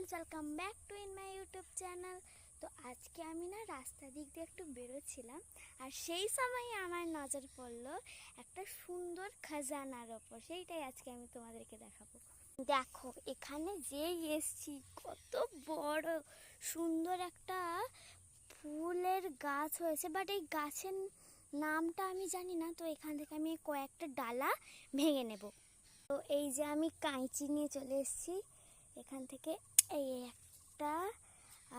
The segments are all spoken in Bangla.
Guys, welcome back to my YouTube channel. তো আজকে আমি না রাস্তা দিক দিয়ে একটু বেরোচ্ছিলাম, আর সেই সময় আমার নজর পড়লো একটা সুন্দর খাজানার ওপর। সেইটাই আজকে আমি তোমাদেরকে দেখাবো। দেখো এখানে যেই এসছি, কত বড় সুন্দর একটা ফুলের গাছ হয়েছে, বাট এই গাছের নামটা আমি জানি না। তো এখান থেকে আমি কয়েকটা ডালা ভেঙে নেব। তো এই যে আমি কাঁচি নিয়ে চলে এসেছি এখান থেকে, এই একটা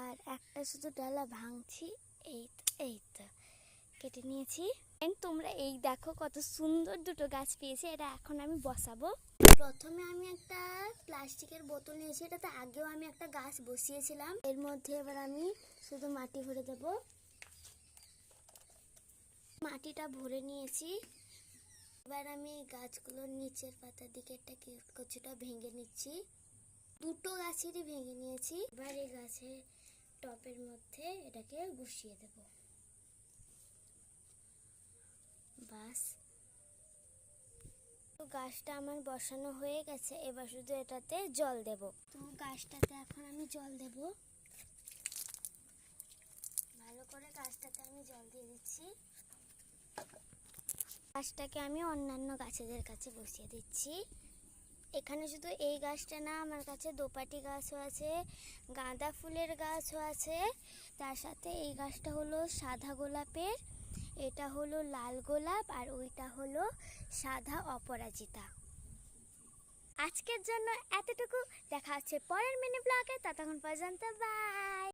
আর একটা শুধু ডালা ভাঙছি। এই তো কেটে নিয়েছি। তোমরা এই দেখো কত সুন্দর দুটো গাছ পেয়েছি। এটা এখন আমি বসাবো। প্রথমে আমি একটা প্লাস্টিকের বোতল নিয়েছি, এটাতে আগেও আমি একটা গাছ বসিয়েছিলাম। এর মধ্যে এবার আমি শুধু মাটি ভরে দেব। মাটিটা ভরে নিয়েছি। এবার আমি গাছগুলোর নিচের পাতার দিকে একটা কিছুটা ভেঙে নিচ্ছি। দুটো গাছেরই ভেঙে নিয়েছি। এবার এই গাছের টপের মধ্যে এটাকে বসিয়ে দেব। বাস, তো গাছটা আমার বসানো হয়ে গেছে। এবার শুধু এটাতে জল দেব। তো গাছটাতে এখন আমি জল দেব। ভালো করে গাছটাতে আমি জল দিয়ে দিচ্ছি। গাছটাকে আমি অন্যান্য গাছেদের কাছে বসিয়ে দিচ্ছি। এখানে শুধু এই গাছটা না, আমার কাছে দোপাটি গাছও আছে, গাঁদা ফুলের গাছও আছে। তার সাথে এই গাছটা হলো সাদা গোলাপের, এটা হলো লাল গোলাপ, আর ওইটা হলো সাদা অপরাজিতা। আজকের জন্য এতটুকু। দেখা হচ্ছে পরের মিনি ব্লগে। ততক্ষণ পর্যন্ত বাই।